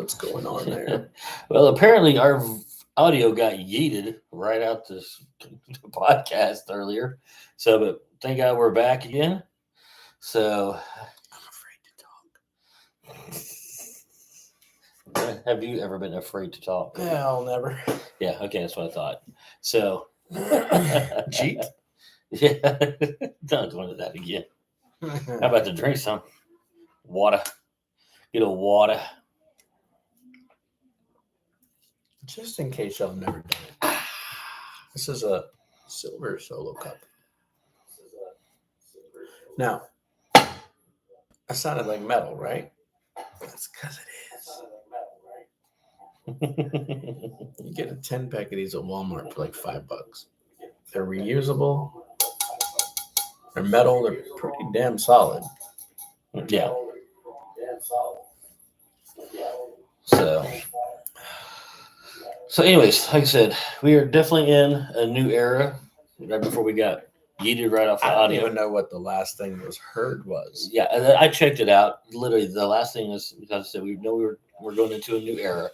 what's going on there. Well, apparently our audio got yeeted right out this podcast earlier. So, but thank God we're back again. So, I'm afraid to talk. have you ever been afraid to talk? Hell, never. Yeah, okay, that's what I thought. So, Cheat? Yeah, don't go into that again. How about to drink some water? Get a water. Just in case y'all have never done it. This is a silver solo cup. Now, that sounded like metal, right? That's because it is. You get a 10-pack of these at Walmart for like $5. They're reusable. They're metal. They're pretty damn solid. Yeah. So anyways, like I said, we are definitely in a new era. Right before we got yeeted right off the I don't audio. even know what the last thing that was heard was. Yeah, and I checked it out. Literally, the last thing is because I said we know we're going into a new era.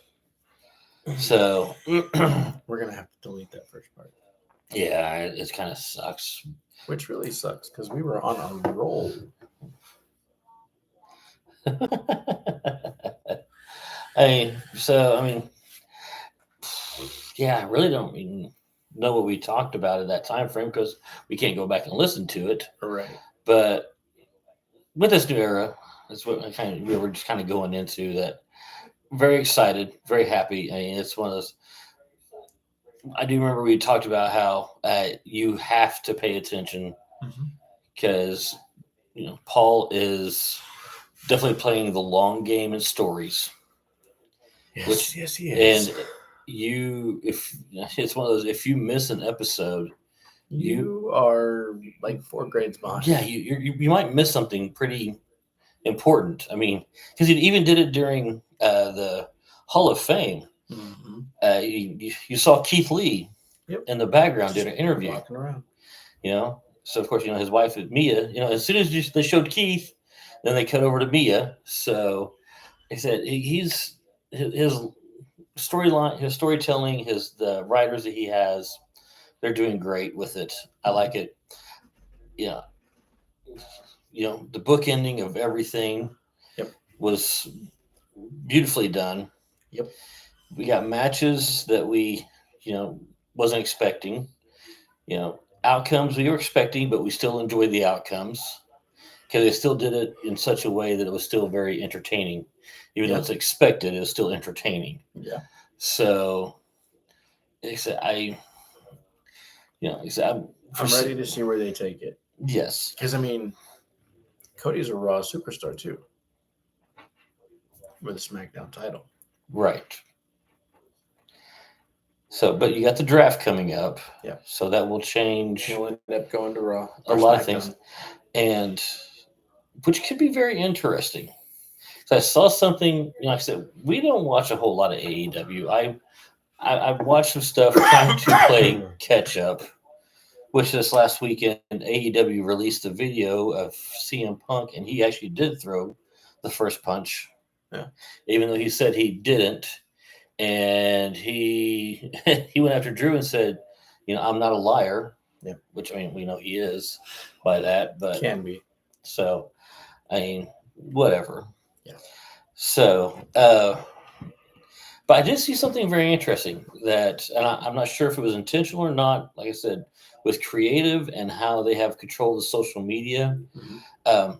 So We're gonna have to delete that first part, yeah, it kind of sucks. which really sucks because we were on a roll. I mean, yeah, I really don't even know what we talked about at that time frame because we can't go back and listen to it. Right. But with this new era, that's what we were just kind of going into that. Very excited, very happy. I mean, it's one of those. I do remember we talked about how you have to pay attention because Paul is definitely playing the long game in stories. Yes, yes, he is. And if it's one of those, if you miss an episode, you are like 4 grades behind. Yeah, you might miss something pretty important. I mean, because he even did it during the Hall of Fame. Mm-hmm. You saw Keith Lee in the background doing an interview. Walking around. So of course his wife is Mia. As soon as they showed Keith, then they cut over to Mia. So I said his storyline, his storytelling, the writers that he has, they're doing great with it. I like it. Yeah. The book ending of everything was beautifully done. Yep. We got matches that we, wasn't expecting. Outcomes we were expecting, but we still enjoyed the outcomes because they still did it in such a way that it was still very entertaining. Even though it's expected, it was still entertaining. Yeah. So, I'm ready to see where they take it. Yes. Because, Cody's a Raw superstar, too. With a SmackDown title. Right. So, but you got the draft coming up. Yeah. So that will change. He'll end up going to Raw. A lot of things. And which could be very interesting. So I saw something, like I said, we don't watch a whole lot of AEW. I've watched some stuff trying to play catch up, which this last weekend AEW released a video of CM Punk, and he actually did throw the first punch. Yeah. Even though he said he didn't. And he went after Drew and said, I'm not a liar. Yeah. Which, we know he is by that. But can be. So, whatever. Yeah. So, but I did see something very interesting that, and I'm not sure if it was intentional or not, like I said, with creative and how they have control of the social media. Mm-hmm.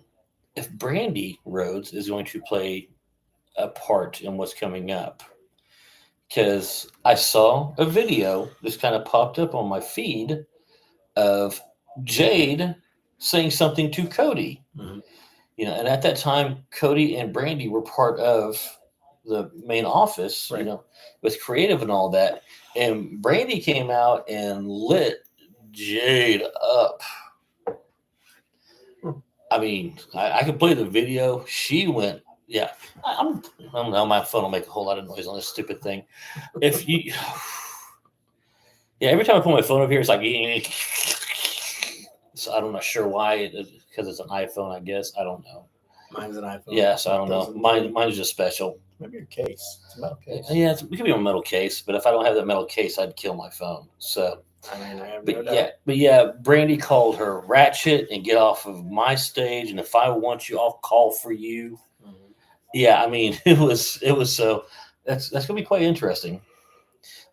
If Brandy Rhodes is going to play a part in what's coming up, because I saw a video just kind of popped up on my feed of Jade saying something to Cody. Mm-hmm. And at that time, Cody and Brandy were part of the main office, right. With creative and all that. And Brandy came out and lit Jade up. I could play the video. She went, yeah. I don't know. My phone will make a whole lot of noise on this stupid thing. Every time I put my phone over here, it's like, so I'm not sure why. Because it's an iPhone, I guess. I don't know. Mine's an iPhone. Yeah, so I don't know. Mine's just special. Maybe your case. It's a metal case. Yeah, it could be a metal case, but if I don't have that metal case, I'd kill my phone. So, I mean, I have but no doubt. Brandy called her ratchet and get off of my stage, and if I want you, I'll call for you. Mhm. Yeah, I mean, it was so that's gonna be quite interesting.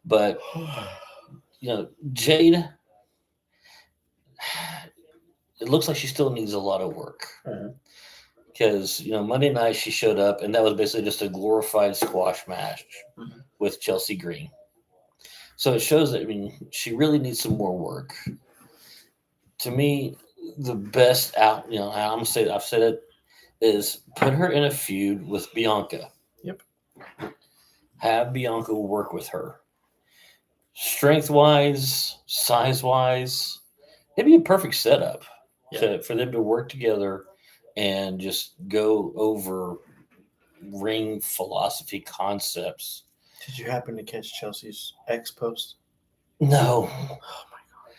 But Jade, it looks like she still needs a lot of work. Mhm. Because Monday night she showed up and that was basically just a glorified squash match Mhm. with Chelsea Green. So it shows that she really needs some more work. To me, the best out, I'm gonna say I've said it, is put her in a feud with Bianca. Yep. Have Bianca work with her. Strength wise, size wise, it'd be a perfect setup for them to work together and just go over ring philosophy concepts. Did you happen to catch Chelsea's X post? No. Oh my god.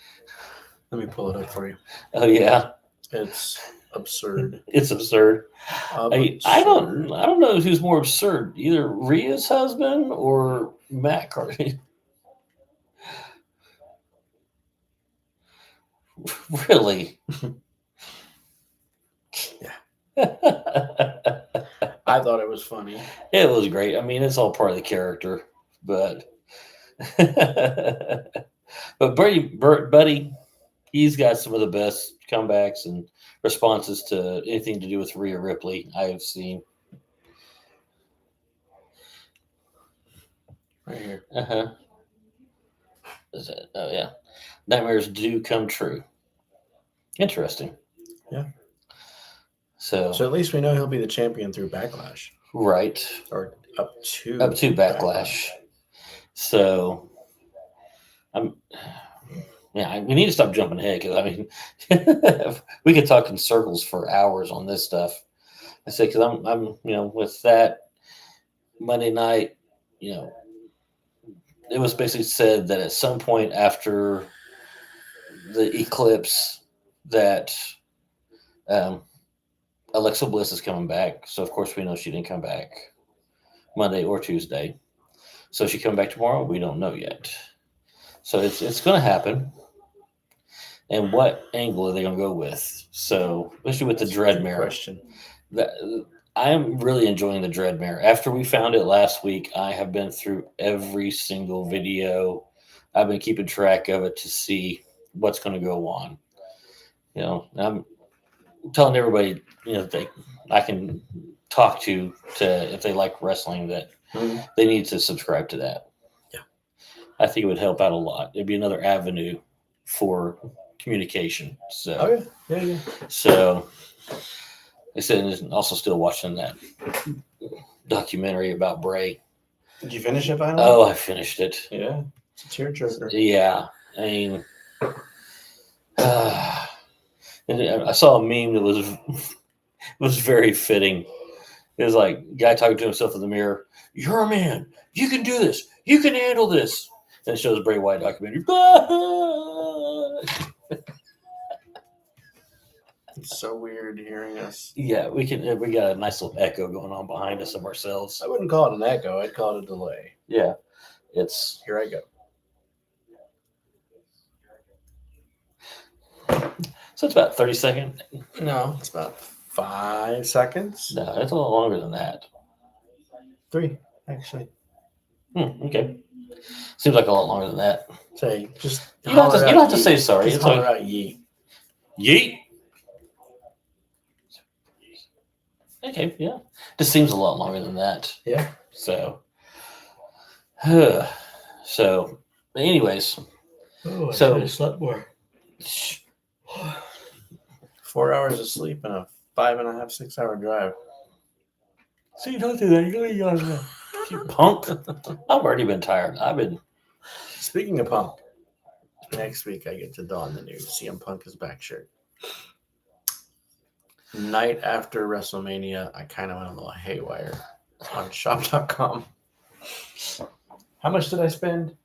Let me pull it up for you. Oh yeah. It's absurd. It's absurd. Absurd. I don't know who's more absurd, either Rhea's husband or Matt Carty. Really? Yeah. I thought it was funny. It was great. I mean, it's all part of the character, but Buddy, he's got some of the best comebacks and responses to anything to do with Rhea Ripley I have seen. Right here. Is it? Oh yeah, nightmares do come true. Interesting. Yeah. So at least we know he'll be the champion through Backlash, right, or up to Backlash. So we need to stop jumping ahead because I mean, we could talk in circles for hours on this stuff. I say because I'm with that Monday night, it was basically said that at some point after the eclipse that Alexa Bliss is coming back. So of course we know she didn't come back Monday or Tuesday. So is she coming back tomorrow? We don't know yet. So it's going to happen. And what angle are they going to go with? So especially with the Dreadmare. Question. I am really enjoying the Dreadmare. After we found it last week, I have been through every single video. I've been keeping track of it to see what's going to go on. I'm telling everybody, I can talk to if they like wrestling, that they need to subscribe to that. Yeah. I think it would help out a lot. It'd be another avenue for communication. So, yeah. So, I said, and also still watching that documentary about Bray. Did you finish it finally? Oh, I finished it. Yeah. It's a tearjerker. Yeah. I mean, and I saw a meme that was very fitting. It was like a guy talking to himself in the mirror. You're a man. You can do this. You can handle this. And it shows a Bray Wyatt documentary. It's so weird hearing us. Yeah, we got a nice little echo going on behind us of ourselves. I wouldn't call it an echo. I'd call it a delay. Yeah, it's here. I go. So it's about 30 seconds. No, it's about 5 seconds. No, it's a lot longer than that. 3, actually. Okay. Seems like a lot longer than that. Say, just you don't have to say sorry. Just holler out yeet. Yeet. Okay, yeah. This seems a lot longer than that. Yeah. So, anyways. Oh, I should have slept more. 4 hours of sleep and a 5.5, 6 hour drive. See, don't do that. You punk. I've already been tired. Speaking of Punk, next week I get to don the new CM Punk is back shirt. Night after WrestleMania, I kind of went a little haywire on shop.com. How much did I spend?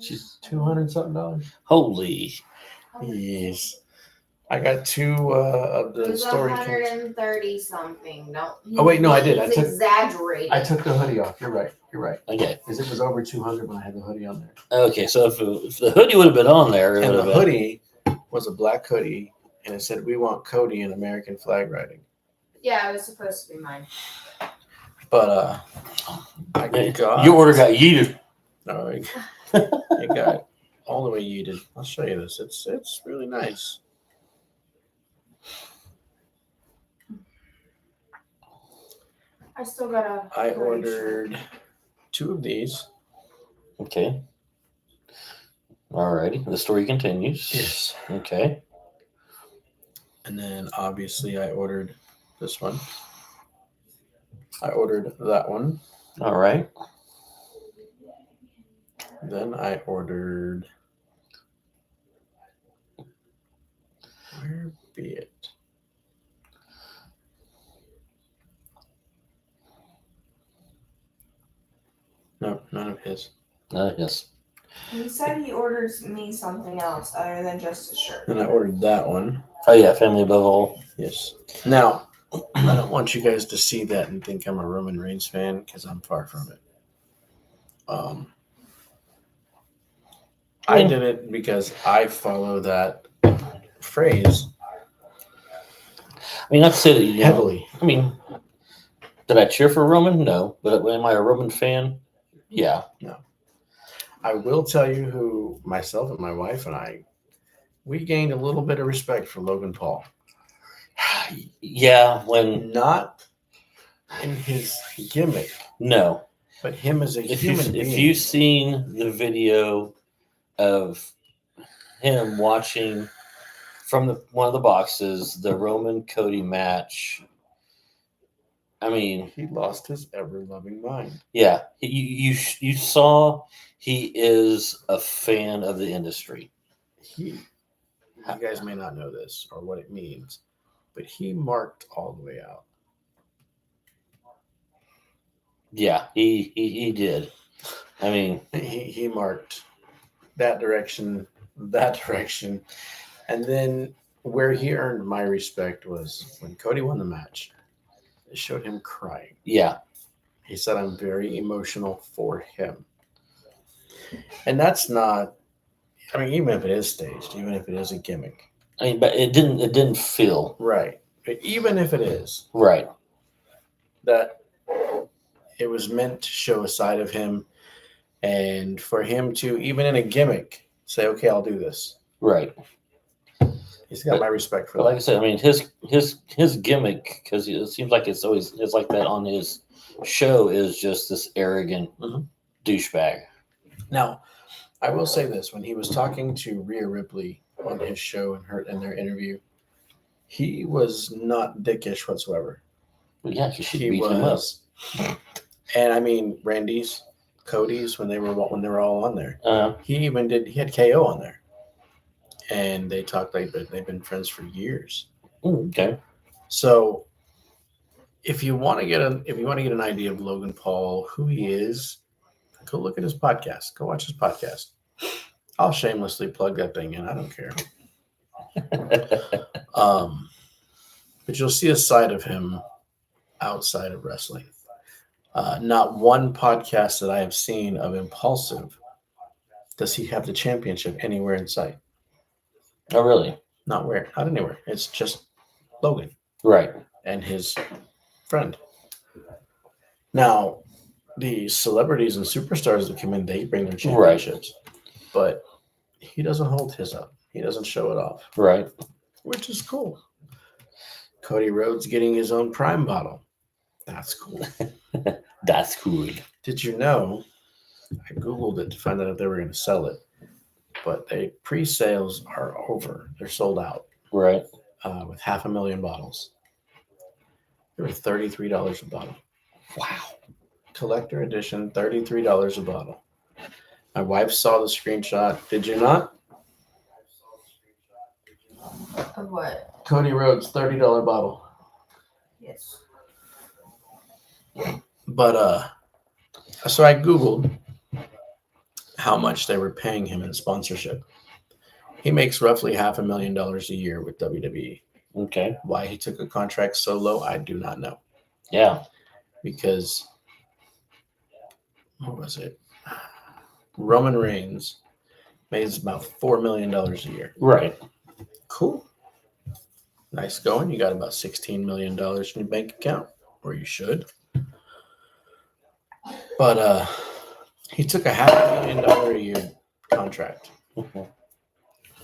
She's $200 something. Holy. Yes. I got two of It the was story. 130 something. No. Oh, wait, no, I did. He's exaggerating. I took the hoodie off. You're right. Okay. Because it was over 200 when I had the hoodie on there. Okay. So if the hoodie would have been on there, it And would the have been. hoodie was a black hoodie, and it said, "We want Cody in American flag riding." Yeah, it was supposed to be mine. But I got Your order got yeeted. No, it got all the way yeeted. I'll show you this. It's really nice. I still got a. I ordered two of these. Okay. Alrighty. The story continues. Yes. Okay. And then obviously I ordered this one. I ordered that one. All right. Then I ordered. Where be it? No, none of his. Yes. He said he orders me something else other than just a shirt. Then I ordered that one. Oh yeah, family above all. Yes. Now, I don't want you guys to see that and think I'm a Roman Reigns fan because I'm far from it. I did it because I follow that phrase I mean, not to say that you know. heavily. I mean, did I cheer for Roman? No. But am I a Roman fan? Yeah. I will tell you who myself and my wife and I, we gained a little bit of respect for Logan Paul. Yeah. When Not in his gimmick, no. but him as a human being. If you've seen the video of him watching from one of the boxes the Roman Cody match, I mean, He lost his ever-loving mind. yeah, you saw he is a fan of the industry. You guys may not know this or what it means, but he marked all the way out. Yeah, he did. I mean, He marked that direction, and then where he earned my respect was when Cody won the match. It showed him crying. yeah, He said, "I'm very emotional for him," and that's not. I mean, even if it is staged, even if it is a gimmick, I mean, but it didn't feel right? But even if it is, right. that it was meant to show a side of him, and for him to even in a gimmick say, "Okay, I'll do this." Right. He's got my respect for But that. like I said, I mean his gimmick, because it seems like it's like that on his show, is just this arrogant Mhm. douchebag. Now, I will say this: when he was talking to Rhea Ripley on his show and in their interview, he was not dickish whatsoever. Well, yeah, because she He beat him up. was, and I mean Cody's when they were all on there. He had KO on there, and they talked like they've been friends for years. Okay. So, if you want to get an idea of Logan Paul, who he is, go look at his podcast. Go watch his podcast. I'll shamelessly plug that thing in. I don't care. But you'll see a side of him outside of wrestling. Not one podcast that I have seen of Impulsive does he have the championship anywhere in sight. Oh, really? Not anywhere. It's just Logan Right. and his friend. Now, the celebrities and superstars that come in, they bring their championships. But he doesn't hold his up. He doesn't show it off. Right. Which is cool. Cody Rhodes getting his own Prime bottle. That's cool. That's cool. Did you know? I Googled it to find out if they were going to sell it. But pre-sales are over. They're sold out. Right. With 500,000 bottles. They were $33 a bottle. Wow. Collector edition, $33 a bottle. My wife saw the screenshot. Did you not? Of what? Cody Rhodes, $30 bottle. Yes. But so I Googled how much they were paying him in sponsorship. He makes roughly $500,000 a year with WWE. Okay. Why he took a contract so low, I do not know. Yeah. Because, what was it? Roman Reigns makes about $4 million a year. Right. Cool. Nice going. You got about $16 million in your bank account, or you should. But he took a $500,000 a year contract. Mhm.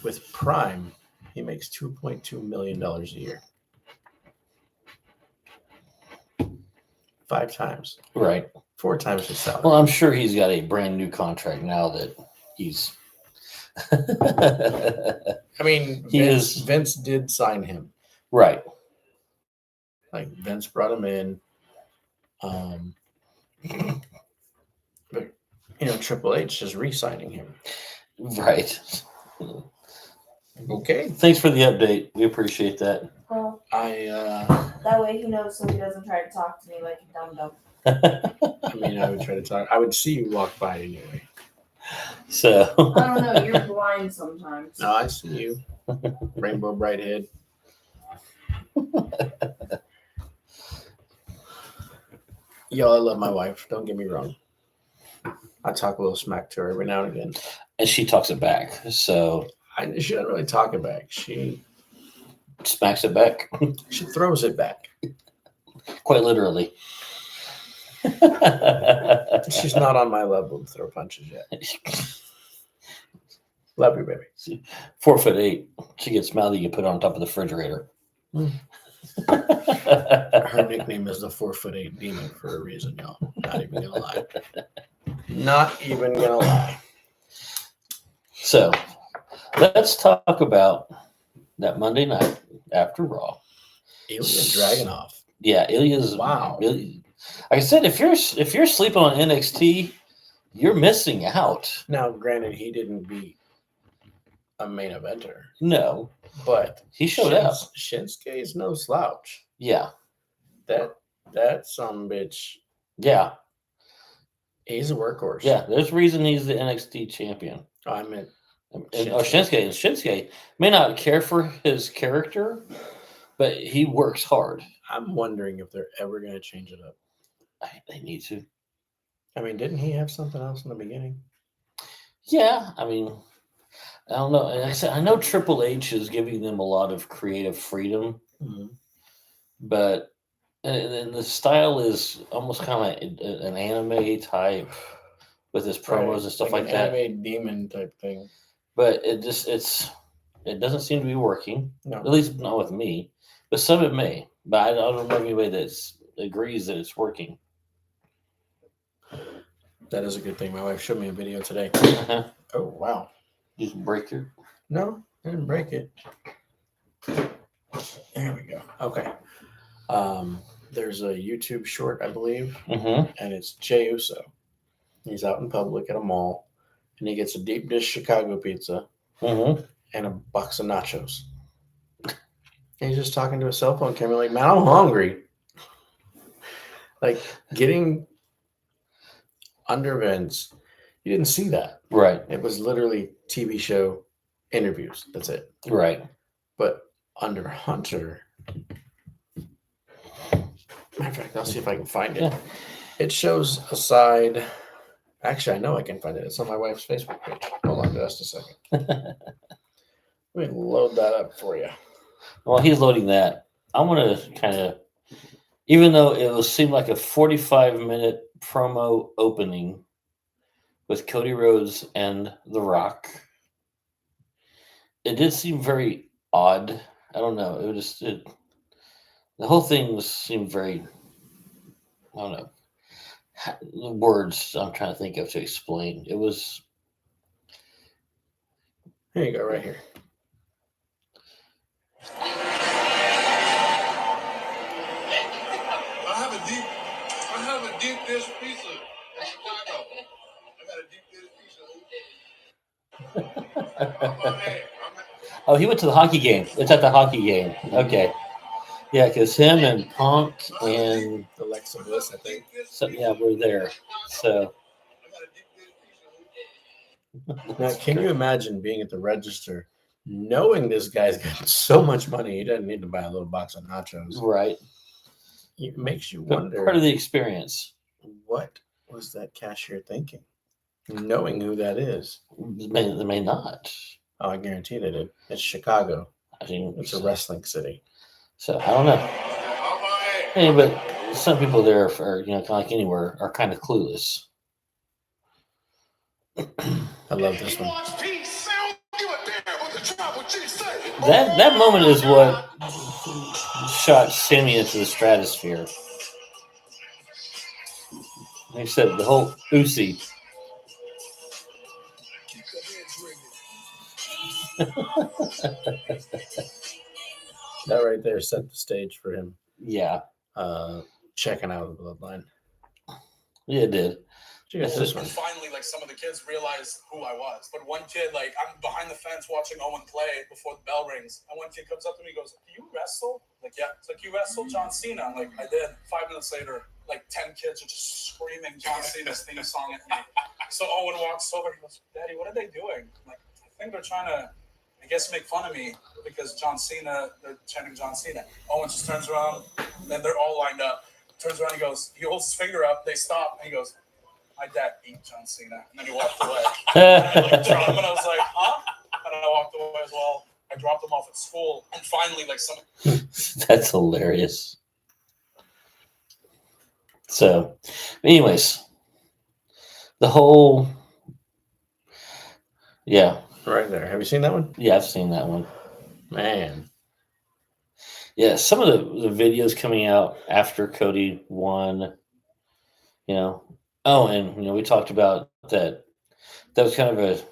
With Prime, he makes $2.2 million a year. 5 times. Right. 4 times his salary. Well, I'm sure he's got a brand new contract now that he's. I mean, Vince did sign him. Right. Like, Vince brought him in. But, Triple H is re-signing him. Right. Okay. Thanks for the update. We appreciate that. Well, I way he knows so he doesn't try to talk to me like a dum-dum. I would try to talk. I would see you walk by anyway. So. I don't know. You're blind sometimes. No, I see you. Rainbow bright head. Yo, I love my wife. Don't get me wrong. I talk a little smack to her every now and again. And she talks it back. So. She doesn't really talk it back. She smacks it back. She throws it back. Quite literally. She's not on my level to throw punches yet. Love you, baby. 4'8". She gets mouthy. You put it on top of the refrigerator. Her nickname is the 4'8" demon for a reason, y'all. Not even gonna lie. Not even gonna lie. So, let's talk about that Monday night after Raw. Ilya Dragunov. Yeah, Ilya's wow. Like I said, if you're sleeping on NXT, you're missing out. Now, granted, he didn't beat a main eventer. No, but he showed up. Shinsuke is no slouch. Yeah, that some bitch. Yeah, he's a workhorse. Yeah, there's a reason he's the NXT champion. Oh, I meant Shinsuke may not care for his character, but he works hard. I'm wondering if they're ever going to change it up. They need to. I mean, didn't he have something else in the beginning? Yeah, I mean, I don't know. And I said I know Triple H is giving them a lot of creative freedom, but and the style is almost kind of like an anime type with his promos and stuff like that. Anime demon type thing. But it doesn't seem to be working. No. At least not with me. But some it may. But I don't know anybody that agrees that it's working. That is a good thing. My wife showed me a video today. Oh, wow. Did you break it? No, I didn't break it. There we go. Okay. There's a YouTube short, I believe, and it's Jey Uso. He's out in public at a mall, and he gets a deep dish Chicago pizza and a box of nachos. And he's just talking to a cell phone camera like, man, I'm hungry. Like, getting under Vince, you didn't see that. Right. It was literally TV show interviews. That's it. Right. But under Hunter, matter of fact, I'll see if I can find it. Yeah. It shows a side. Actually, I know I can find it. It's on my wife's Facebook page. Hold on just a second. Let me load that up for you. Well, he's loading that. I want to kind of, even though it will seem like a 45-minute promo opening with Cody Rhodes and The Rock, it did seem very odd. I don't know. The whole thing seemed very, I don't know, the words I'm trying to think of to explain. It was. Here you go, right here. I have a deep dish pizza in Chicago. I got a deep dish pizza. Oh, he went to the hockey game. It's at the hockey game. Okay. Yeah, because him and Punk and Alexa Bliss, I think. we're there. So. Now, can you imagine being at the register knowing this guy's got so much money, he doesn't need to buy a little box of nachos. Right. It makes you But wonder part of the experience. what was that cashier thinking, knowing who that is. They may not. Oh, I guarantee they did. It's Chicago. I mean, It's a wrestling city. so I don't know. All right. Hey, but some people there are, kind of like anywhere, are kind of clueless. I love this one. Watch peace. I don't give a damn what the tribal chief say. That moment is what shot Sammy into the stratosphere. Like I said, the whole Uzi. Keep your hands ringing. That right there set the stage for him Yeah, checking out of the bloodline. yeah, it did. Cheers this one. Finally, like, some of the kids realized who I was. But one kid, like, I'm behind the fence watching Owen play before the bell rings. And one kid comes up to me and goes, "Do you wrestle?" I'm like, yeah. It's like, "You wrestle John Cena?" I'm like, "I did." 5 minutes later, like 10 kids are just screaming John Cena's theme song at me. So Owen walks over. He goes, "Daddy, what are they doing?" I'm like, "I think they're trying to, I guess, make fun of me because John Cena, they're chanting John Cena." Owen just turns around, and they're all lined up. Turns around, he holds his finger up. They stop, and he goes, "My dad beat John Cena." And then he walked away. And I looked at him, and I was like, "Huh?" And I walked away as well. I dropped him off at school. And finally, like, some That's hilarious. So, anyways, the whole, yeah, Right there. Have you seen that one? yeah, I've seen that one. Man. Yeah, some of the videos coming out after Cody won, Oh, and we talked about that. That was kind of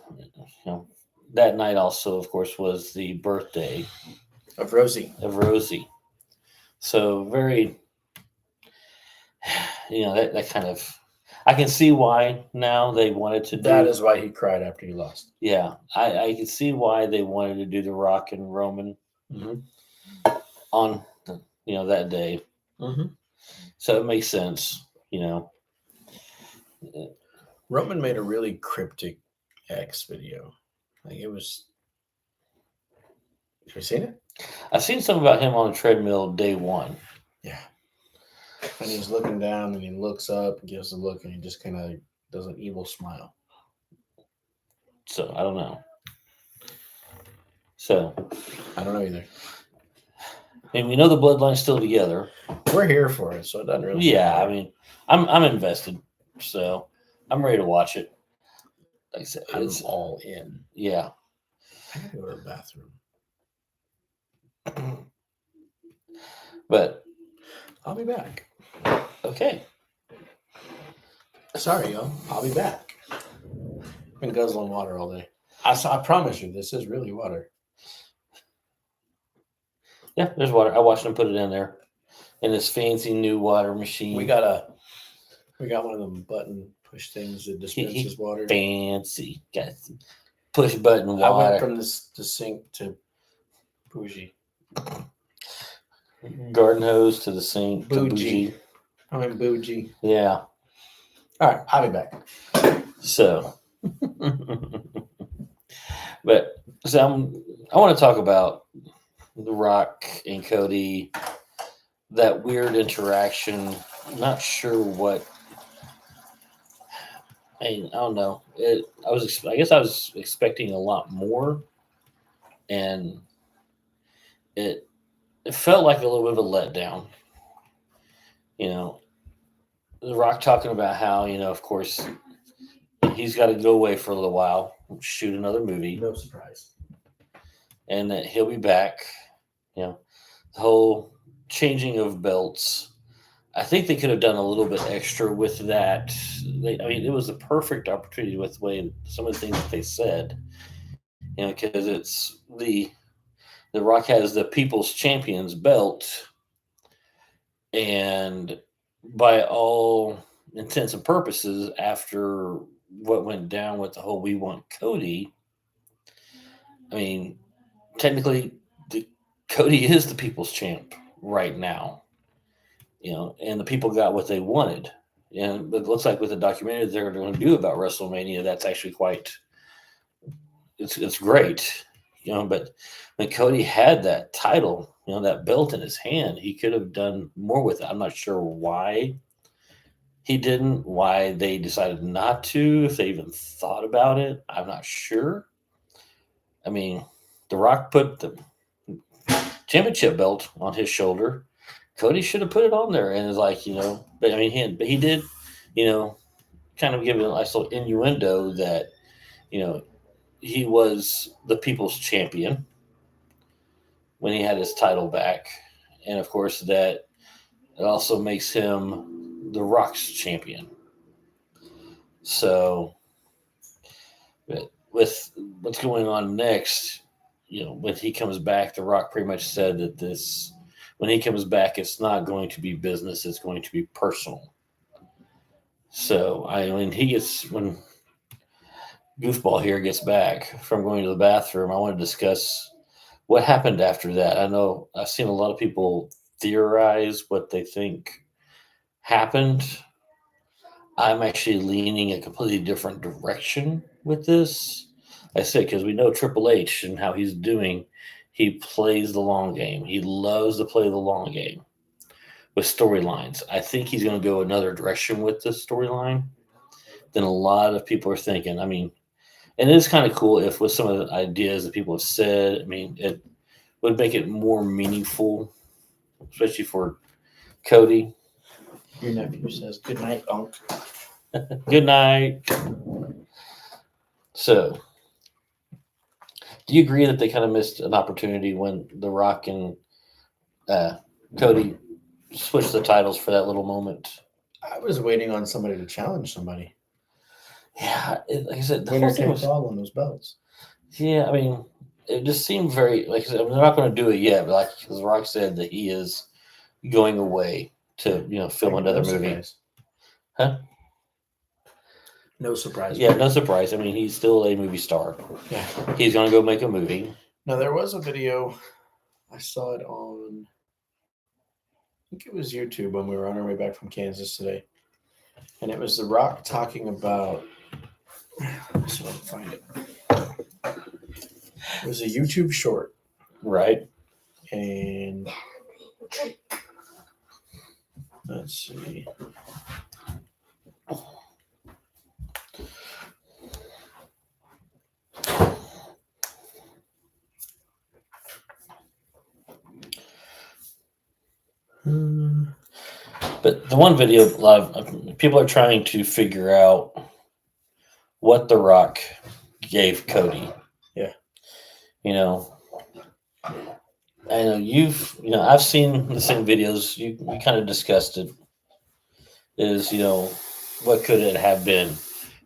that night also, of course, was the birthday Of Rosie. of Rosie. So very, that kind of, I can see why now they wanted to do. That is why he cried after he lost. Yeah, I can see why they wanted to do the Rock and Roman Mm-hmm. on, that day. Mm-hmm. So it makes sense, Roman made a really cryptic X video. Like, it was. Have you seen it? I've seen something about him on a treadmill day one. Yeah. And he's looking down and he looks up, gives a look, and he just kind of does an evil smile. So I don't know. So I don't know either. I mean, we know the bloodline's still together. We're here for it, so it doesn't really. Yeah, matter. I mean, I'm invested, so I'm ready to watch it. Like I said, I'm it's all in. yeah. I gotta go to the bathroom. But I'll be back. okay, Sorry, y'all. I'll be back. Been guzzling water all day. I promise you, this is really water. yeah, there's water. I watched him put it in there in this fancy new water machine. We got one of them button push things that dispenses water. Fancy, got some push button I went water. from the sink to bougie. Garden hose to the sink. To Bougie. bougie. I went bougie. Yeah. All right, I'll be back. So, but I want to talk about The Rock and Cody, that weird interaction. Not sure what. I don't know. I guess I was expecting a lot more, and it felt like a little bit of a letdown. The Rock talking about how, of course, he's got to go away for a little while, shoot another movie, No surprise. and that he'll be back. The whole changing of belts. I think they could have done a little bit extra with that. It was a perfect opportunity with the way some of the things that they said. Because it's the Rock has the People's Champions belt, and by all intents and purposes, after what went down with the whole "We Want Cody," technically, Cody is the People's Champ right now. And the people got what they wanted. But it looks like with the documentary they're going to do about WrestleMania, that's actually it's great. but when Cody had that title, that belt in his hand, he could have done more with it. I'm not sure why he didn't, why they decided not to, if they even thought about it. I'm not sure. I mean, The Rock put the championship belt on his shoulder. Cody should have put it on there, and it's like, but I mean, he did, kind of give it a nice little innuendo that, he was the people's champion when he had his title back. And of course, that it also makes him the Rock's champion. So, with what's going on next, when he comes back, The Rock pretty much said that when he comes back, it's not going to be business, it's going to be personal. So, when Goofball here gets back from going to the bathroom, I want to discuss what happened after that. I know I've seen a lot of people theorize what they think happened. I'm actually leaning a completely different direction with this. I said, because we know Triple H and how he's doing. He plays the long game. He loves to play the long game with storylines. I think he's going to go another direction with this storyline than a lot of people are thinking. I mean, and it is kind of cool if with some of the ideas that people have said, I mean, it would make it more meaningful, especially for Cody. Your nephew says, "Good night, Unc." Good night. So, do you agree that they kind of missed an opportunity when The Rock and Cody switched the titles for that little moment? I was waiting on somebody to challenge somebody. Yeah, like I said, the Winner whole thing takes was. all on those belts. Yeah, I mean, it just seemed very, like I said, they're not going to do it yet, but like The Rock said that he is going away to, film Like, another no movie. surprise. Huh? No surprise. Yeah, no surprise. I mean, he's still a movie star. Yeah. He's going to go make a movie. Now, there was a video. I saw it on, I think it was YouTube when we were on our way back from Kansas today. And it was The Rock talking about, so I can find it. It was a YouTube short. Right. And let's see. But the one video, a lot of people are trying to figure out what The Rock gave Cody. Yeah. I know I've seen the same videos. We kind of discussed it. Is, what could it have been?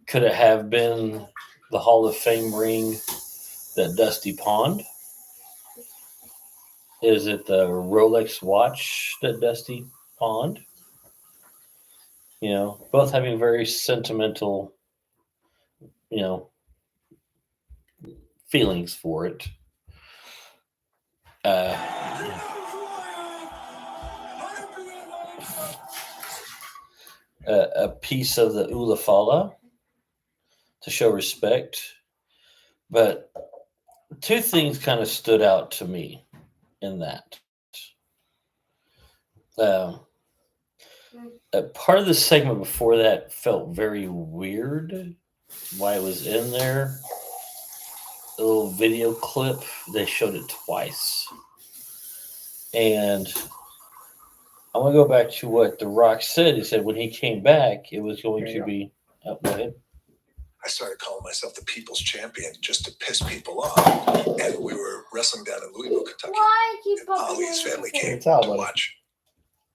Could it have been the Hall of Fame ring that Dusty pawned? Is it the Rolex watch that Dusty pawned? Both having very sentimental, feelings for it. A piece of the Ulafala to show respect. But two things kind of stood out to me in that. Part of the segment before that felt very weird. Why it was in there. A little video clip. They showed it twice. And I want to go back to what The Rock said. He said when he came back, it was going to be. Oh, go ahead. I started calling myself the People's Champion just to piss people off. And we were wrestling down in Louisville, Kentucky. And Ali, his family came to watch.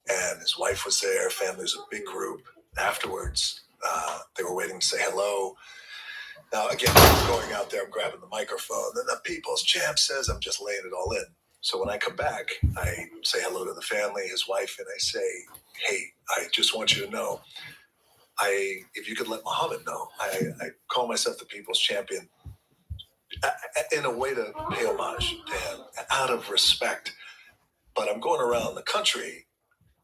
And his wife was there. Family was a big group. Afterwards, they were waiting to say hello. Now, again, I'm going out there, I'm grabbing the microphone. Then the People's Champ says, I'm just laying it all in. So when I come back, I say hello to the family, his wife, and I say, hey, I just want you to know, if you could let Muhammad know, I call myself the People's Champion in a way to pay homage to him, out of respect. But I'm going around the country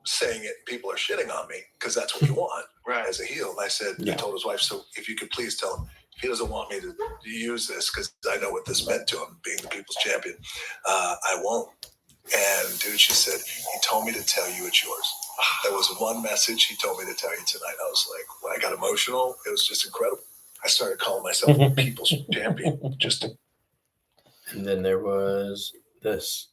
saying it, people are shitting on me because that's what you want, right? As a heel. And I said, I told his wife, so if you could please tell him, if he doesn't want me to use this because I know what this meant to him, being the people's champion. I won't. And dude, she said, he told me to tell you it's yours. That was one message he told me to tell you tonight. I was like, when I got emotional, it was just incredible. I started calling myself the people's champion. And then there was this.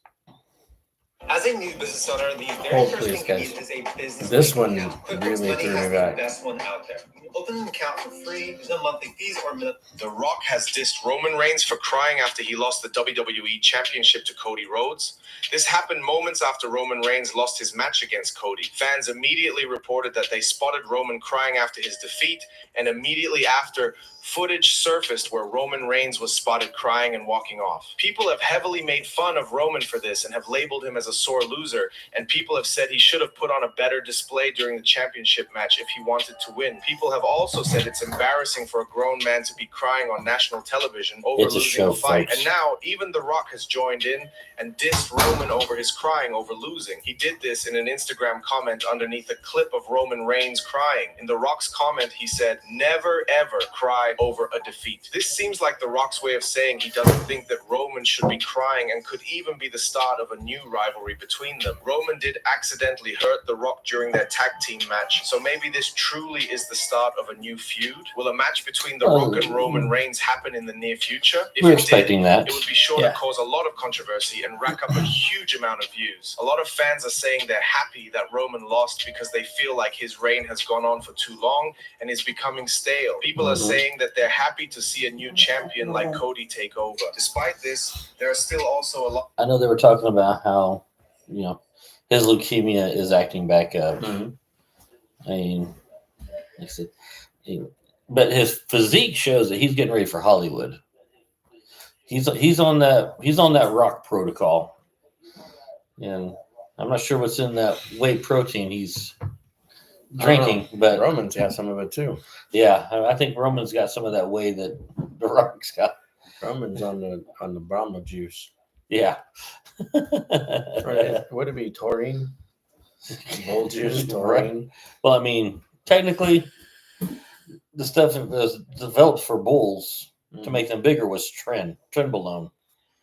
As a new business owner, the very Hold, first please, thing you guys. need is a business This bank one account. QuickBooks really Money threw has me the back. best one out there. You can open an account for free, there's no monthly fees or minimum. The Rock has dissed Roman Reigns for crying after he lost the WWE Championship to Cody Rhodes. This happened moments after Roman Reigns lost his match against Cody. Fans immediately reported that they spotted Roman crying after his defeat, and immediately after, footage surfaced where Roman Reigns was spotted crying and walking off. People have heavily made fun of Roman for this and have labeled him as a sore loser, and people have said he should have put on a better display during the championship match if he wanted to win. People have also said it's embarrassing for a grown man to be crying on national television over It's a losing show, a fight. folks. And now even The Rock has joined in and dissed Roman over his crying over losing. He did this in an Instagram comment underneath a clip of Roman Reigns crying. In The Rock's comment, he said, "Never ever cry over a defeat." This seems like The Rock's way of saying he doesn't think that Roman should be crying and could even be the start of a new rivalry between them. Roman did accidentally hurt The Rock during their tag team match, so maybe this truly is the start of a new feud. Will a match between The Rock and Roman Reigns happen in the near future? If We're it did, expecting that. it would be sure Yeah. to cause a lot of controversy and rack up a huge amount of views. A lot of fans are saying they're happy that Roman lost because they feel like his reign has gone on for too long and is becoming stale. People are saying that they're happy to see a new champion like Cody take over. Despite this, there are still also a lot. I know they were talking about how, his leukemia is acting back up. Mhm. I mean, like I said, but his physique shows that he's getting ready for Hollywood. He's on that Rock protocol, and I'm not sure what's in that whey protein he's drinking, but Roman's got some of it too. yeah, I think Roman's got some of that whey that the Rock's got. Roman's on the Brahma juice. Yeah. Right? Would it be taurine? Bull juice, taurine. Well, I mean, technically, the stuff that was developed for bulls to make them bigger was trenbolone.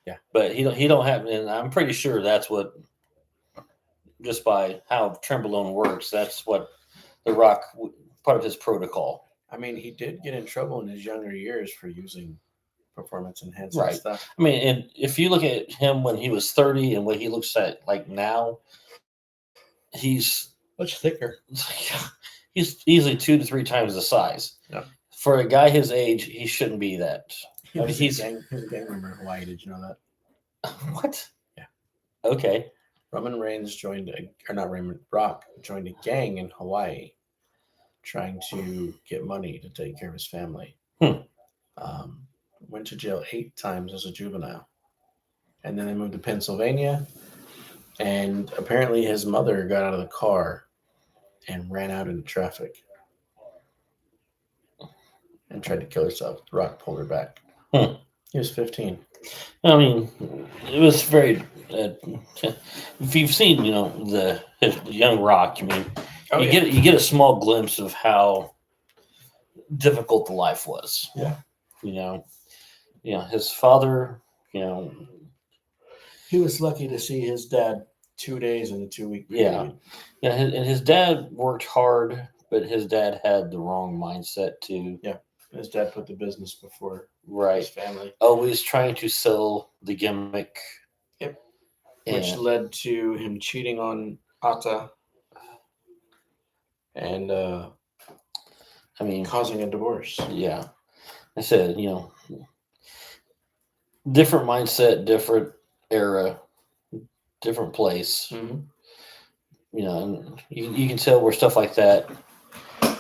Yeah, but he don't have, and I'm pretty sure that's what, just by how trenbolone works, that's what the Rock, part of his protocol. I mean, he did get in trouble in his younger years for using performance enhancing Right. stuff. I mean, and if you look at him when he was 30 and what he looks like now, he's Much thicker. he's easily 2 to 3 times the size. Yeah. For a guy his age, he shouldn't be that. He I mean, was he's a gang member in Hawaii. Did you know that? what? Yeah. Okay. Roman Reigns Rock joined a gang in Hawaii trying to get money to take care of his family. Went to jail 8 times as a juvenile. And then they moved to Pennsylvania. And apparently his mother got out of the car and ran out into traffic and tried to kill herself. The Rock pulled her back. He was 15. I mean, it was very. If you've seen, his young Rock, I mean, you get a small glimpse of how difficult the life was. Yeah. His father. He was lucky to see his dad 2 days in a 2-week period. Yeah. And his dad worked hard, but his dad had the wrong mindset too. Yeah. His dad put the business before Right. his family. Always trying to sell the gimmick. Yep. Which led to him cheating on Ata and causing a divorce. Yeah. I said, different mindset, different era, different place. Mm-hmm. And you can tell where stuff like that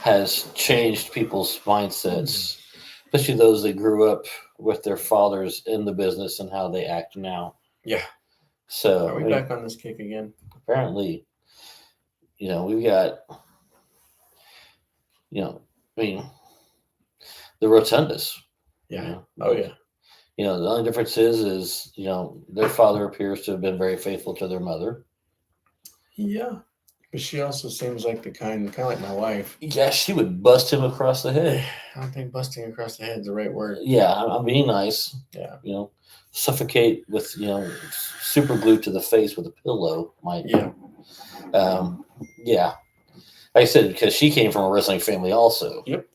has changed people's mindsets, especially those that grew up with their fathers in the business and how they act now. Yeah. So are we back on this kick again? Apparently, we've got, the rotundas. Yeah. Oh yeah. The only difference is their father appears to have been very faithful to their mother. Yeah. But she also seems like the kind of like my wife. Yeah, she would bust him across the head. I don't think busting across the head is the right word. Yeah, I'm being nice. Yeah. Suffocate with, super glue to the face with a pillow. Yeah. Yeah. Like I said, because she came from a wrestling family also. Yep.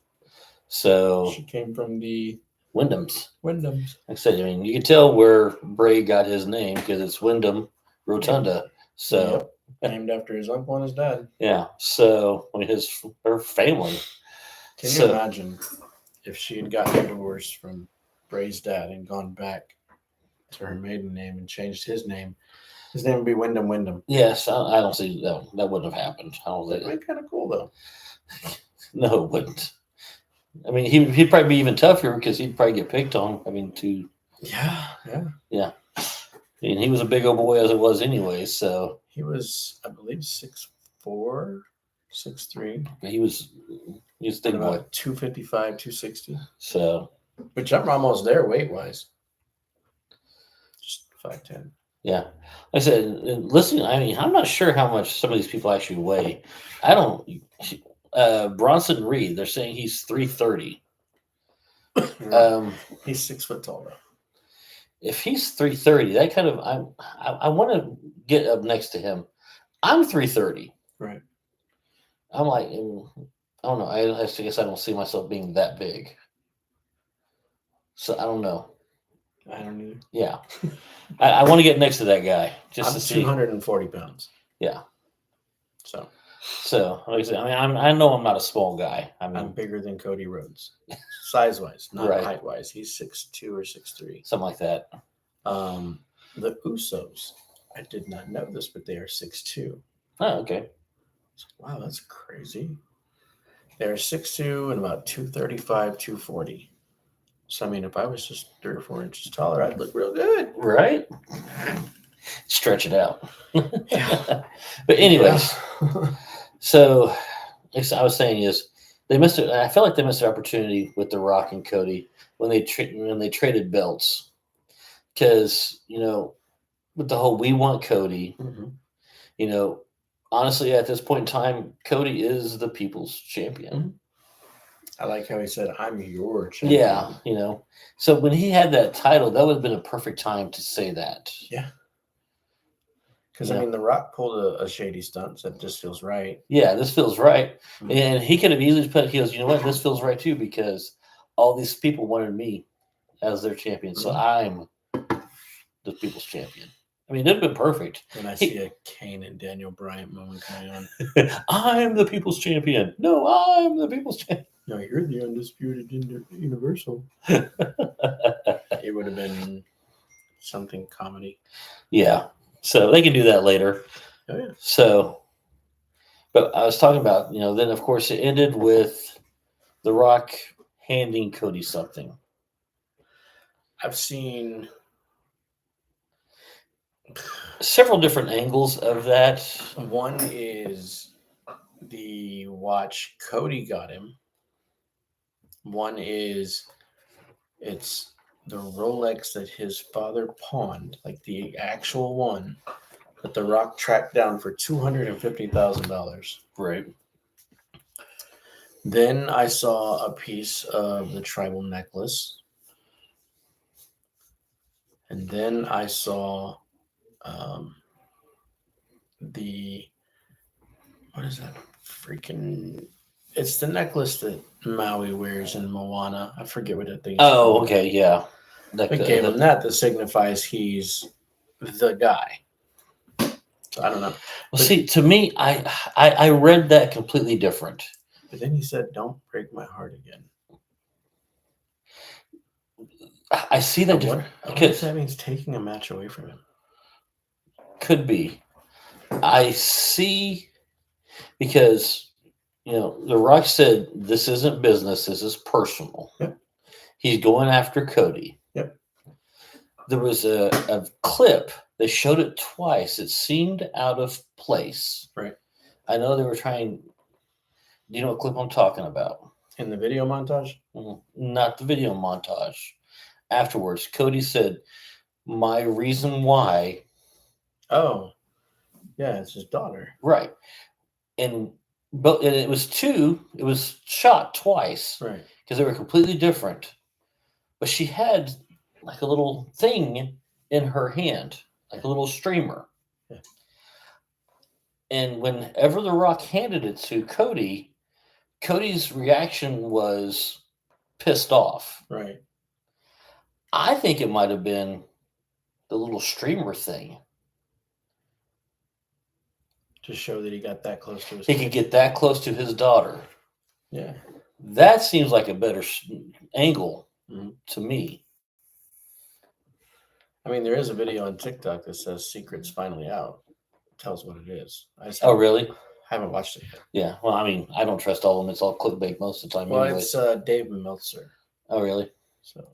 So She came from the Wyndham's. Wyndham's. Like I said, you can tell where Bray got his name because it's Wyndham Rotunda. So named after his uncle and his dad. yeah. So her family. Can you imagine if she had gotten a divorce from Bray's dad and gone back to her maiden name and changed his name? His name would be Wyndham Wyndham. Yes, I don't see that wouldn't have happened. I don't think. That'd be kind of cool though. No, it wouldn't. I mean, he'd probably be even tougher because he'd probably get picked on. I mean, Yeah. I mean, he was a big old boy as it was anyway. So he was, I believe, 6'4", 6'3". he was a big boy. About 255, 260. So, which I'm almost there weight wise. Just 5'10". Yeah. Like I said, listen, I mean, I'm not sure how much some of these people actually weigh. I don't. Bronson Reed, they're saying he's 330. He's 6 foot tall though. If he's 330, that kind of I want to get up next to him. I'm 330. Right. I'm like, I don't know. I guess I don't see myself being that big. So I don't know. I don't either. Yeah. I want to get next to that guy just I'm to see. 240 pounds. Yeah. So like I said, I mean, I know I'm not a small guy. I mean, I'm bigger than Cody Rhodes, size wise, not Right. height wise. He's 6'2" or 6'3". something like that. The Usos, I did not know this, but they are 6'2". Oh, okay. Wow, that's crazy. They're 6'2" and about 235, 240. So I mean, if I was just 3 or 4 inches taller, I'd look real good. Right? Stretch it out. Yeah. But anyways, so as I was saying is they missed it. I felt like they missed their opportunity with The Rock and Cody when they traded belts. Because, with the whole we want Cody, honestly, at this point in time, Cody is the people's champion. I like how he said, "I'm your champion." Yeah, So when he had that title, that would have been a perfect time to say that. Yeah. Because, I mean, The Rock pulled a shady stunt, said, "This feels right." Yeah, this feels right. Mhm. And he could have easily put, he goes, you know what, this feels right too, because all these people wanted me as their champion. So I'm the people's champion. I mean, it would have been perfect. When I see a Kane and Daniel Bryan moment coming on. I'm the people's champion. No, I'm the people's champion. No, you're the undisputed universal. It would have been something comedy. Yeah. So they can do that later. Oh, yeah. So, but I was talking about, then of course it ended with The Rock handing Cody something. I've seen several different angles of that. One is the watch Cody got him. One is it's the Rolex that his father pawned, like the actual one that The Rock tracked down for $250,000. Right. Then I saw a piece of the tribal necklace. And then I saw what is that freaking, it's the necklace that Maui wears in Moana. I forget what that thing is. Oh, okay, yeah. They gave him that signifies he's the guy. So I don't know. Well, see, to me, I read that completely different. But then he said, "Don't break my heart again." I see that different. Because that means taking a match away from him. Could be. I see, because The Rock said this isn't business, this is personal. Yep. He's going after Cody. Yep. There was a clip, they showed it twice. It seemed out of place. Right. I know they were trying. Do you know what clip I'm talking about? In the video montage? Not the video montage. Afterwards, Cody said, "My reason why." Oh, yeah, it's his daughter. Right. and it was shot twice, Right. because they were completely different. But she had like a little thing in her hand, like a little streamer. Yeah. And whenever The Rock handed it to Cody, Cody's reaction was pissed off. Right. I think it might have been the little streamer thing. To show that he got that close to his He could get that close to his daughter. Yeah. That seems like a better angle to me. I mean, there is a video on TikTok that says "Secret's finally out." It tells what it is. Oh, really? Haven't watched it yet. Yeah. Well, I mean, I don't trust all of them. It's all clickbait most of the time. Well, anyways. it's Dave Meltzer. Oh, really? So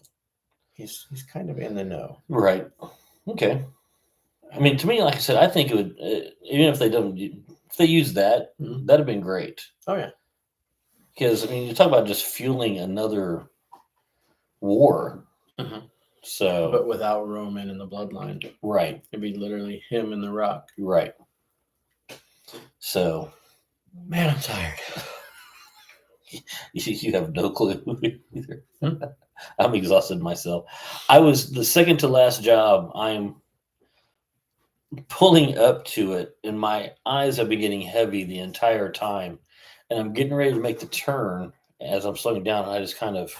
he's kind of in the know. Right. Okay. I mean, to me, like I said, I think it would, even if they use that, that'd have been great. Oh yeah. Because I mean, you talk about just fueling another war. So, but without Roman and the bloodline, right? It'd be literally him and The Rock. Right. So, man, I'm tired. You have no clue either. I'm exhausted myself. I was the second to last job. I'm pulling up to it, and my eyes have been getting heavy the entire time. And I'm getting ready to make the turn as I'm slowing down. And I just kind of,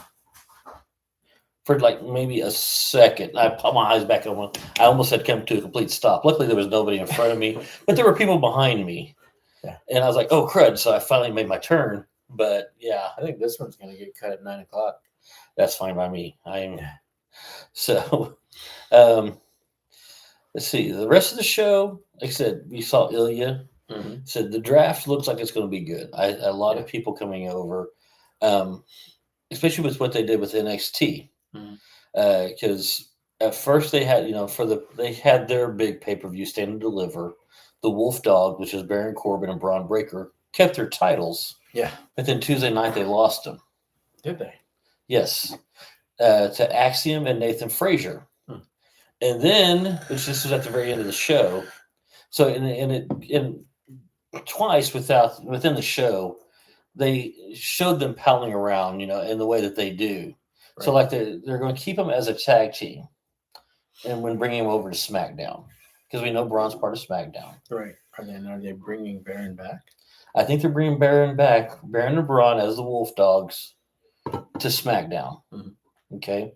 for like maybe a second, I put my eyes back on. I almost had come to a complete stop. Luckily, there was nobody in front of me, but there were people behind me. Yeah. And I was like, oh, crud. So I finally made my turn. But yeah, I think this one's going to get cut at 9 o'clock. That's fine by me. So, let's see. The rest of the show, like I said, we saw Ilya. Said the draft looks like it's going to be good. A lot of people coming over, especially with what they did with NXT. Because at first they had, they had their big pay-per-view Stand and Deliver. The Wolf Dog, which is Baron Corbin and Braun Breaker, kept their titles. Yeah. But then Tuesday night they lost them. Did they? Yes. To Axiom and Nathan Frazier. And then, which this was at the very end of the show. So, in twice within the show, they showed them palling around, in the way that they do. Right. So, like they're going to keep them as a tag team, and when bringing them over to SmackDown, because we know Braun's part of SmackDown. Right. Are they bringing Baron back? I think they're bringing Baron back, Baron and Braun as the Wolf Dogs, to SmackDown. Okay.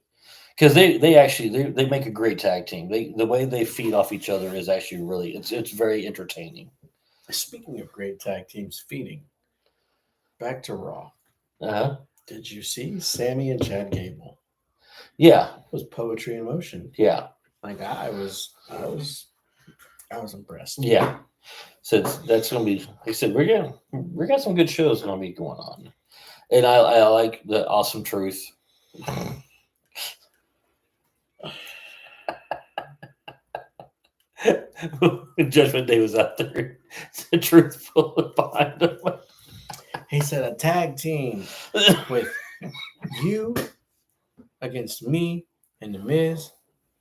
Because they actually make a great tag team. The way they feed off each other is actually really it's very entertaining. Speaking of great tag teams feeding, back to Raw. Did you see Sammy and Chad Gable? Yeah, it was poetry in motion. Yeah, like I was impressed. Yeah, so that's gonna be. Like I said, we got some good shows gonna be going on, and I like the Awesome Truth. Judgment Day was out there. The truth behind him. He said a tag team with you against me and The Miz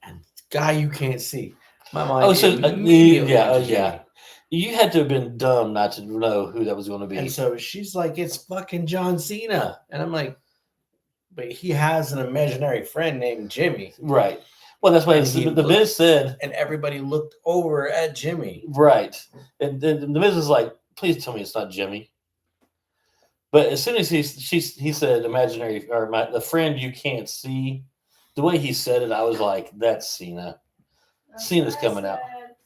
and guy you can't see. My mind. Yeah. You had to have been dumb not to know who that was going to be. And so she's like, it's fucking John Cena. And I'm like, but he has an imaginary friend named Jimmy. Right. Well, that's why the Miz said. And everybody looked over at Jimmy. Right. And then the Miz was like, please tell me it's not Jimmy. But as soon as he said imaginary, or the friend you can't see, the way he said it, I was like, that's Cena. Cena's coming out.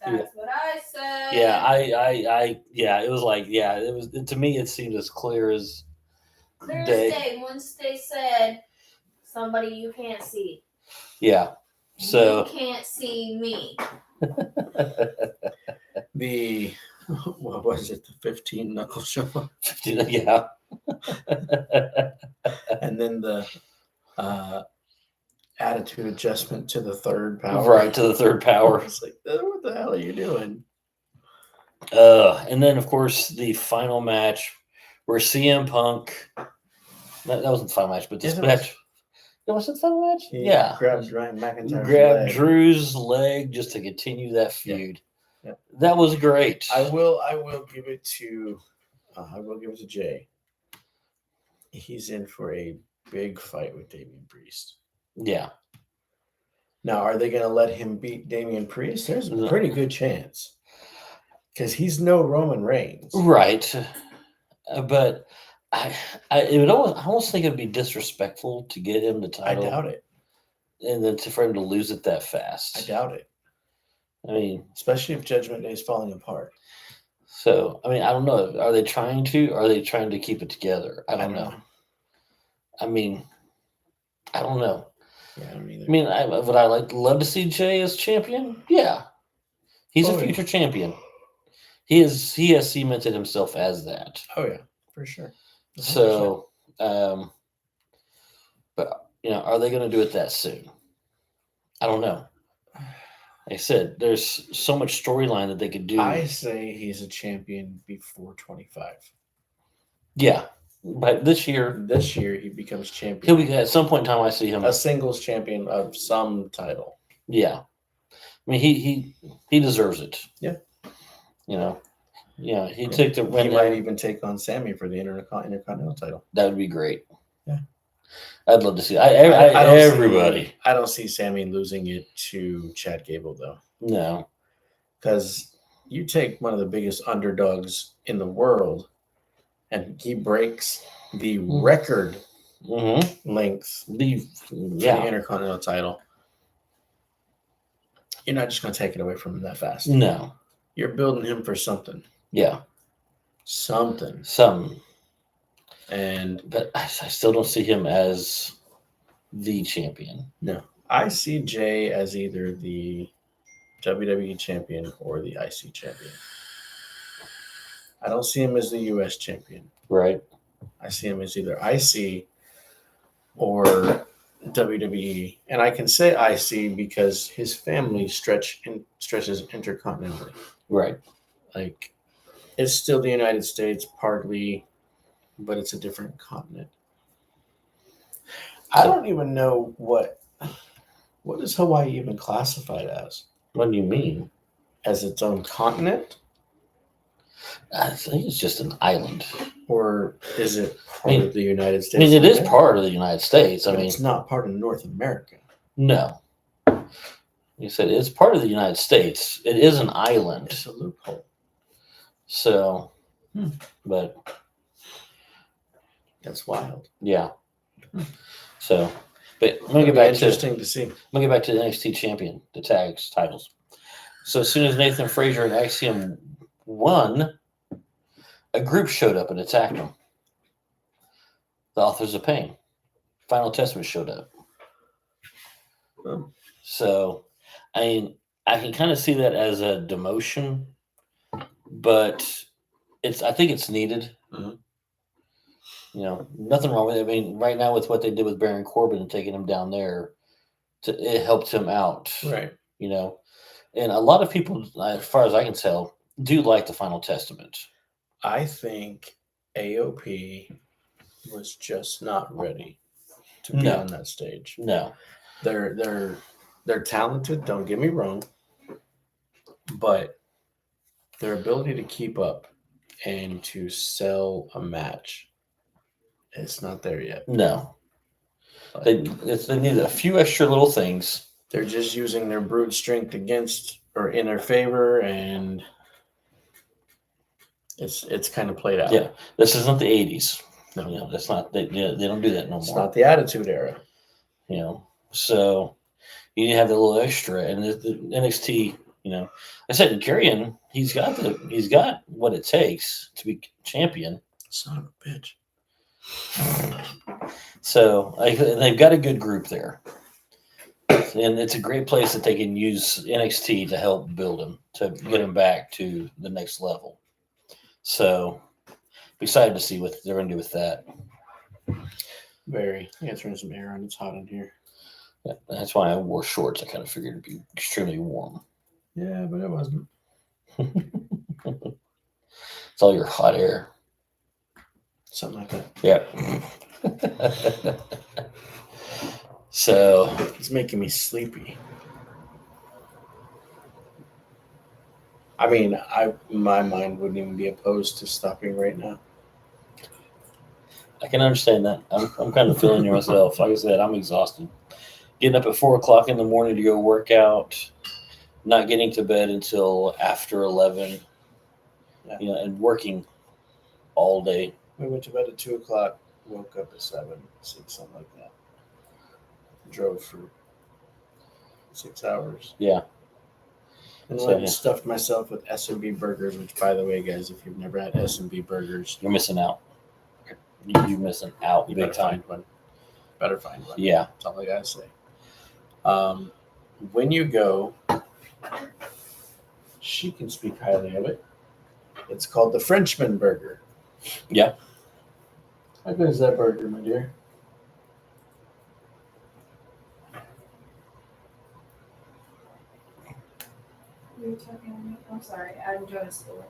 That's what I said. Yeah, it was like, it was, to me, it seemed as clear as day. Once they said somebody you can't see. Yeah. So you can't see me. What was it? The 15 knuckle show. 15, yeah. And then the attitude adjustment to the third power. Right, to the third power. It's like, what the hell are you doing? And then of course the final match where CM Punk. That wasn't the final match, but this match. Was it the final match? Yeah. Grabbed Ryan McIntyre's leg. Drew's leg just to continue that feud. Yeah. That was great. I will give it to I will give it to Jay. He's in for a big fight with Damian Priest. Yeah. Now, are they going to let him beat Damian Priest? There's a pretty good chance. Because he's no Roman Reigns. Right. But I almost think it would be disrespectful to get him the title. I doubt it. And then for him to lose it that fast. I doubt it. I mean, especially if Judgment Day is falling apart. So, I mean, I don't know. Are they trying to? Or are they trying to keep it together? I don't know. I mean, I don't know. Yeah, I don't either. I mean, would I love to see Jay as champion? Yeah. He's a future champion. He has cemented himself as that. Oh yeah, for sure. 100%. So, but are they going to do it that soon? I don't know. Like I said, there's so much storyline that they could do. I say he's a champion before 25. Yeah, but this year he becomes champion. He'll be at some point in time. I see him a singles champion of some title. Yeah, I mean he deserves it. Yeah. He took the win. He might even take on Sammy for the Intercontinental title. That would be great. Yeah, I'd love to see. Everybody. I don't see Sammy losing it to Chad Gable though. No, because you take one of the biggest underdogs in the world, and he breaks the record length the Intercontinental title. You're not just going to take it away from him that fast. No. You're building him for something. Yeah. Something. But I still don't see him as the champion. No. I see Jay as either the WWE champion or the IC champion. I don't see him as the US champion. Right. I see him as either IC or WWE. And I can say IC because his family stretches intercontinentally. Right. Like, it's still the United States partly, but it's a different continent. I don't even know what is Hawaii even classified as. What do you mean? As its own continent? I think it's just an island. Or is it part of the United States? I mean, it is part of the United States. But it's not part of North America. No. You said it's part of the United States. It is an island. It's a loophole. So, but that's wild. Yeah. So, but I'm gonna get back to see. I'm gonna get back to the NXT champion, the tags titles. So as soon as Nathan Frazier and Axiom won, a group showed up and attacked them. The Authors of Pain. Final Testament showed up. So, I mean, I can kind of see that as a demotion, but I think it's needed. Nothing wrong with it. I mean, right now with what they did with Baron Corbin and taking him down there, it helped him out. Right. And a lot of people, as far as I can tell, do like the Final Testament. I think AOP was just not ready to be on that stage. No. They're talented, don't get me wrong, but their ability to keep up and to sell a match, it's not there yet. No. They need a few extra little things. They're just using their brute strength against or in their favor, and it's kind of played out. Yeah, this isn't the 80s. No, that's not. They don't do that no more. It's not the Attitude Era. So you need to have the little extra, and the NXT. I said Karrion, he's got what it takes to be champion. Son of a bitch. So they've got a good group there. And it's a great place that they can use NXT to help build him, to get him back to the next level. So, I'm excited to see what they're going to do with that. Very. I gotta turn some air on. It's hot in here. Yeah, that's why I wore shorts. I kind of figured it'd be extremely warm. Yeah, but it wasn't. It's all your hot air. Something like that. Yeah. So it's making me sleepy. I mean, my mind wouldn't even be opposed to stopping right now. I can understand that. I'm kind of feeling you myself. Like I said, I'm exhausted. Getting up at 4:00 in the morning to go work out, not getting to bed until after 11, Yeah. and working all day. We went to bed at 2:00, woke up at 7, 6, something like that. Drove for 6 hours. Yeah. And So, went and yeah. stuffed myself with S&B burgers, which, by the way, guys, if you've never had S&B burgers, You're missing out. You're missing out you big better time. find one. Better find one. Yeah. That's all I gotta say. When you go, she can speak highly of it. It's called the Frenchman Burger. Yeah. How good is that burger, my dear? You're talking to me? I'm sorry. I'm doing school.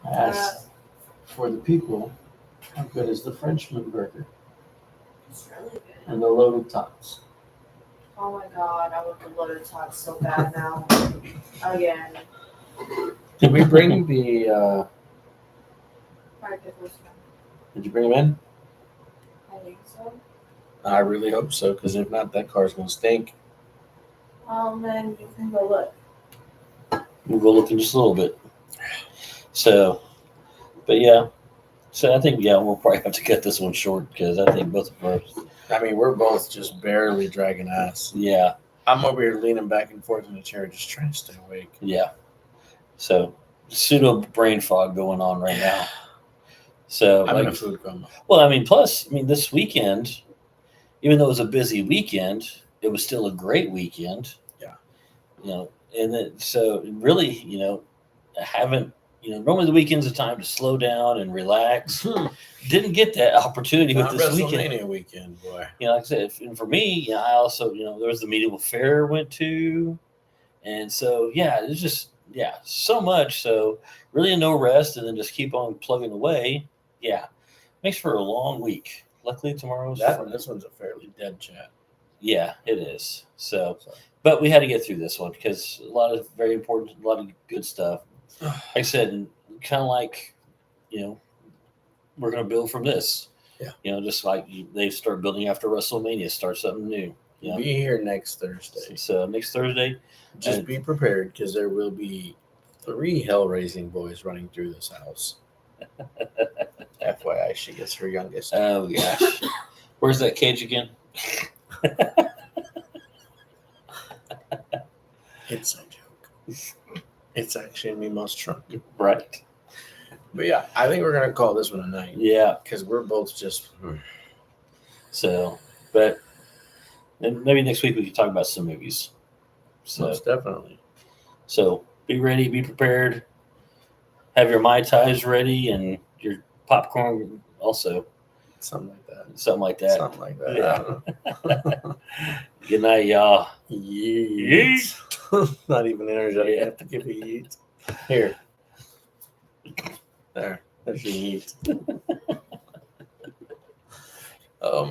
I asked for the people, how good is the Frenchman Burger? It's really good. And the loaded tots. Oh my god, I want the loaded tots so bad now. Again. Did we bring the, Fried pickles. did you bring them in? I think so. I really hope so, because if not, that car's going to stink. Then you can go look. We'll go look in just a little bit. So, but yeah. So I think, we'll probably have to cut this one short because I think both of us. I mean, we're both just barely dragging ass. Yeah. I'm over here leaning back and forth in the chair, just trying to stay awake. Yeah. So pseudo brain fog going on right now. So I'm in a food coma. Well, plus, this weekend, even though it was a busy weekend, it was still a great weekend. Yeah. And then, so really, I haven't, normally the weekend's a time to slow down and relax. Didn't get that opportunity with Not this WrestleMania weekend, boy. like I said, and for me, I also, there was the medieval fair I went to. And so, it was just, so much. So really no rest and then just keep on plugging away. Yeah. Makes for a long week. Luckily tomorrow's This one's a fairly dead chat. Yeah, it is. So, but we had to get through this one because a lot of very important, a lot of good stuff. Like I said, kind of like, we're going to build from this. Yeah. Just like they start building after WrestleMania, start something new. Be here next Thursday. So next Thursday. Just be prepared because there will be 3 hell-raising boys running through this house. FYI, she gets her youngest. Oh, gosh. Where's that cage again? It's a joke. It's actually me most drunk. Right. But yeah, I think we're going to call this one a night. Yeah. Because we're both just... So, but maybe next week we can talk about some movies. So, Most definitely. So be ready, be prepared. Have your Mai Tais ready and your popcorn also. Something like that. Something like that. Something like that. Yeah. Good night, y'all. Yeet. Not even energetic. I have to give you yeet. Here. There. There's your yeet. Oh my.